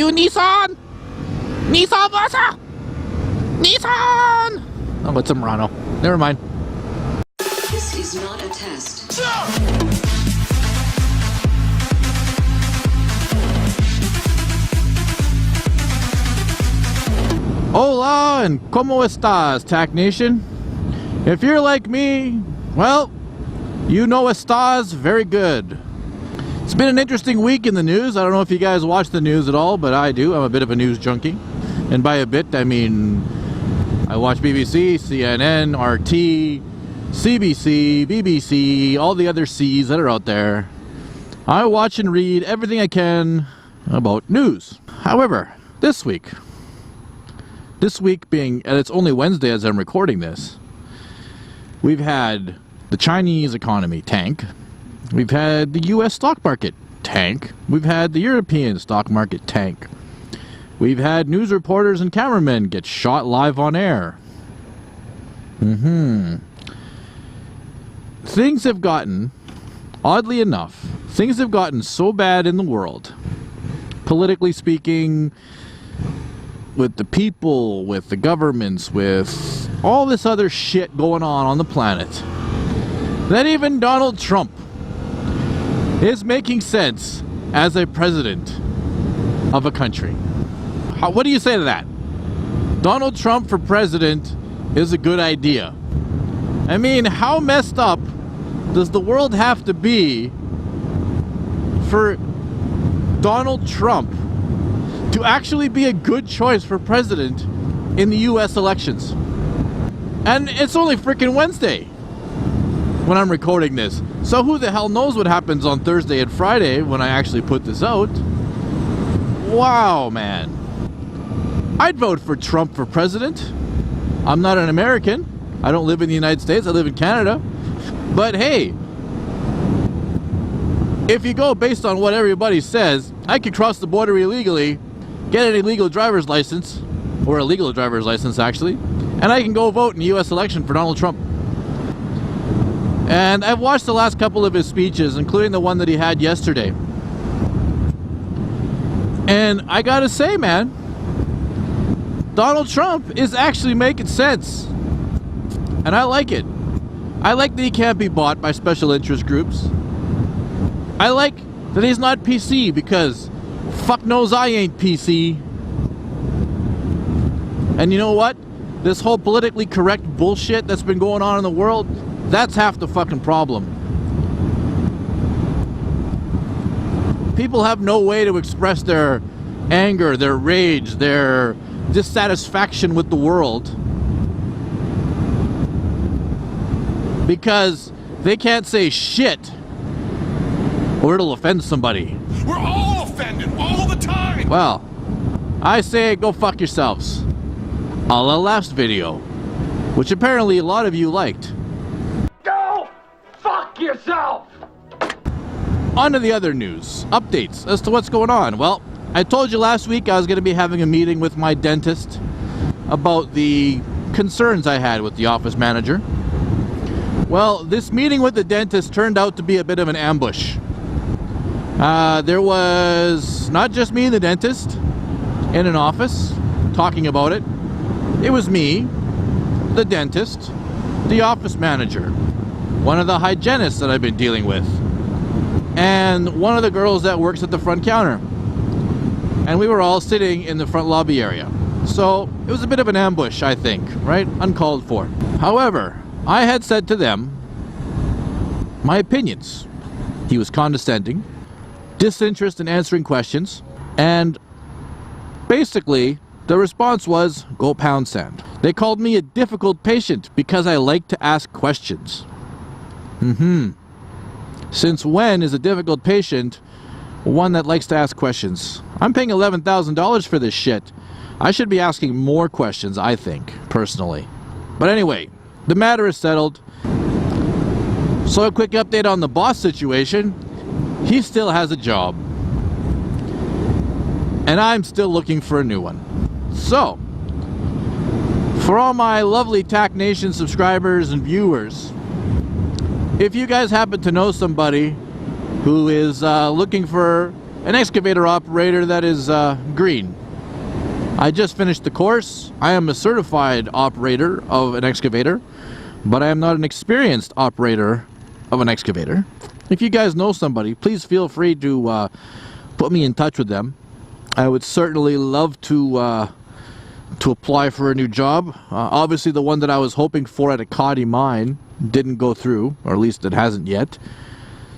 you, Nissan! Nissan Versa! Nissan! Oh, it's a Murano. Never mind. This is not a test. Hola and como estas, TAC Nation? If you're like me, well, you know estás very good. It's been an interesting week in the news. I don't know if you guys watch the news at all, but I do. I'm a bit of a news junkie. And by a bit, I mean I watch BBC, CNN, RT, CBC, BBC, all the other C's that are out there. I watch and read everything I can about news. However, this week being, and it's only Wednesday as I'm recording this, we've had the Chinese economy tank. We've had the US stock market tank. We've had the European stock market tank. We've had news reporters and cameramen get shot live on air. Things have gotten, oddly enough, things have gotten so bad in the world, politically speaking, with the people, with the governments, with all this other shit going on the planet, that even Donald Trump is making sense as a president of a country. What do you say to that? Donald Trump for president is a good idea. I mean, how messed up does the world have to be for Donald Trump to actually be a good choice for president in the US elections? And it's only freaking Wednesday when I'm recording this. So who the hell knows what happens on Thursday and Friday when I actually put this out? Wow, man. I'd vote for Trump for president. I'm not an American. I don't live in the United States. I live in Canada. But hey, if you go based on what everybody says, I could cross the border illegally, get an illegal driver's license, or a legal driver's license actually, and I can go vote in the US election for Donald Trump. And I've watched the last couple of his speeches, including the one that he had yesterday. And I gotta say, man, Donald Trump is actually making sense. And I like it. I like that he can't be bought by special interest groups. I like that he's not PC, because fuck knows I ain't PC. And you know what? This whole politically correct bullshit that's been going on in the world, that's half the fucking problem. People have no way to express their anger, their rage, their dissatisfaction with the world, because they can't say shit or it'll offend somebody. We're all offended all the time! Well, I say go fuck yourselves. A la last video, which apparently a lot of you liked. Go fuck yourself! On to the other news, updates as to what's going on. Well, I told you last week I was going to be having a meeting with my dentist about the concerns I had with the office manager. Well, this meeting with the dentist turned out to be a bit of an ambush. There was not just me and the dentist in an office talking about it. It was me, the dentist, the office manager, one of the hygienists that I've been dealing with, and one of the girls that works at the front counter. And we were all sitting in the front lobby area. So it was a bit of an ambush, I think, right? Uncalled for. However, I had said to them my opinions. He was condescending, disinterest in answering questions, and basically the response was, go pound sand. They called me a difficult patient because I like to ask questions. Since when is a difficult patient one that likes to ask questions? I'm paying $11,000 for this shit. I should be asking more questions, I think, personally. But anyway, the matter is settled. So a quick update on the boss situation. He still has a job. And I'm still looking for a new one. So, for all my lovely TAC Nation subscribers and viewers, if you guys happen to know somebody who is looking for an excavator operator that is green. I just finished the course. I am a certified operator of an excavator, but I am not an experienced operator of an excavator. If you guys know somebody, please feel free to put me in touch with them. I would certainly love to apply for a new job. Obviously, the one that I was hoping for at a Akati mine didn't go through, or at least it hasn't yet.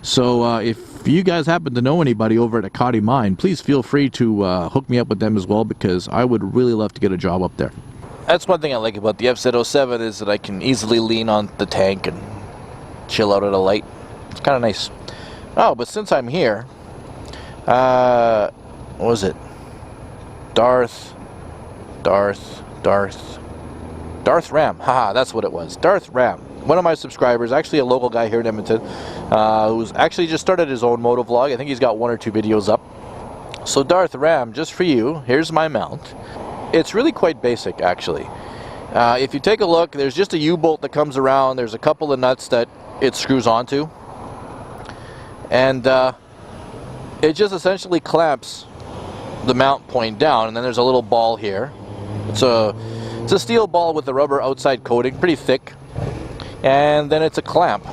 So if you guys happen to know anybody over at a Akati mine, please feel free to hook me up with them as well, because I would really love to get a job up there. That's one thing I like about the FZ07 is that I can easily lean on the tank and chill out at a light. It's kind of nice. Oh, but since I'm here, what was it? Darth Ram. Haha, that's what it was. Darth Ram. One of my subscribers, actually a local guy here in Edmonton, who's actually just started his own moto vlog. I think he's got 1 or 2 videos up. So Darth Ram, just for you, here's my mount. It's really quite basic, actually. If you take a look, there's just a U-bolt that comes around. There's a couple of nuts that it screws onto. And it just essentially clamps the mount point down, and then there's a little ball here. It's a steel ball with a rubber outside coating, pretty thick. And then it's a clamp.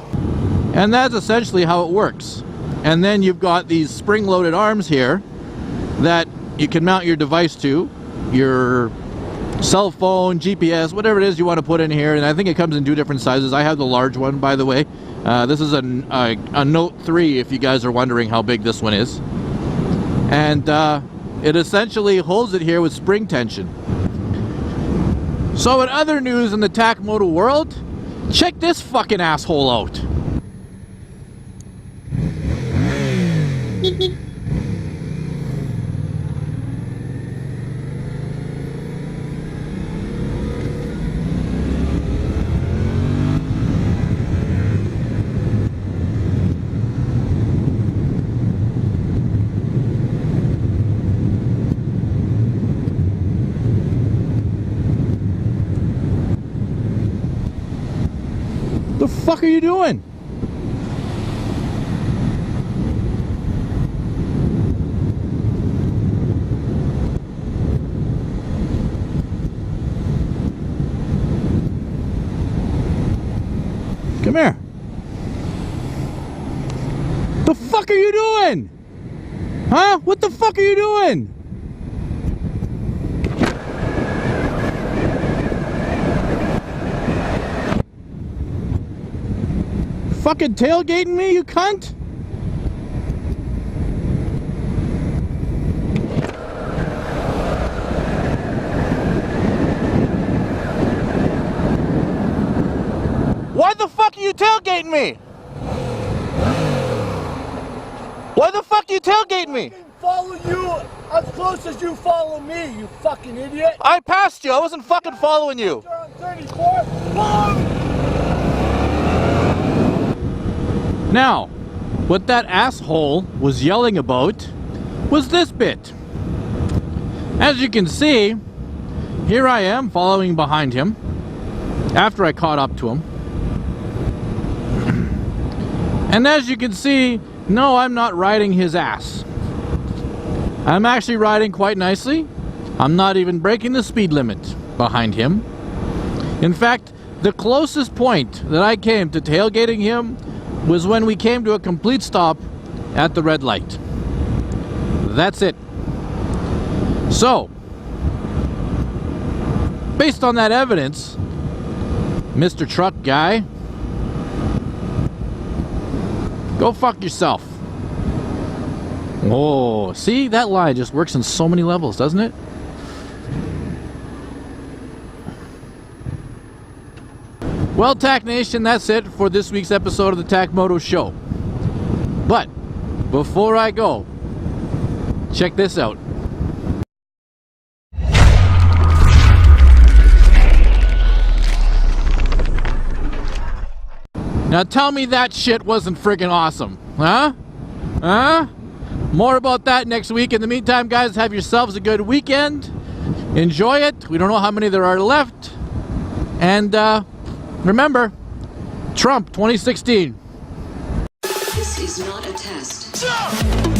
And that's essentially how it works. And then you've got these spring-loaded arms here that you can mount your device to, your cell phone, GPS, whatever it is you want to put in here. And I think it comes in 2 different sizes. I have the large one, by the way. This is a Note 3, if you guys are wondering how big this one is. And it essentially holds it here with spring tension. So in other news in the TAC Moto world, check this fucking asshole out. The fuck are you doing? Come here. The fuck are you doing? Huh? What the fuck are you doing? Fucking tailgating me, you cunt? Why the fuck are you tailgating me? Why the fuck are you tailgating me? Follow you as close as you follow me, you fucking idiot. I passed you. I wasn't fucking following you. You're on 34. Follow me. Now, what that asshole was yelling about was this bit. As you can see, here I am following behind him after I caught up to him. And as you can see, no, I'm not riding his ass. I'm actually riding quite nicely. I'm not even breaking the speed limit behind him. In fact, the closest point that I came to tailgating him was when we came to a complete stop at the red light. That's it. So, based on that evidence, Mr. Truck Guy, go fuck yourself. Oh, see, that line just works on so many levels, doesn't it? Well, TAC Nation, that's it for this week's episode of the TAC Moto Show. But before I go, check this out. Now tell me that shit wasn't friggin' awesome, huh? Huh? More about that next week. In the meantime, guys, have yourselves a good weekend. Enjoy it. We don't know how many there are left. And remember, Trump 2016. This is not a test.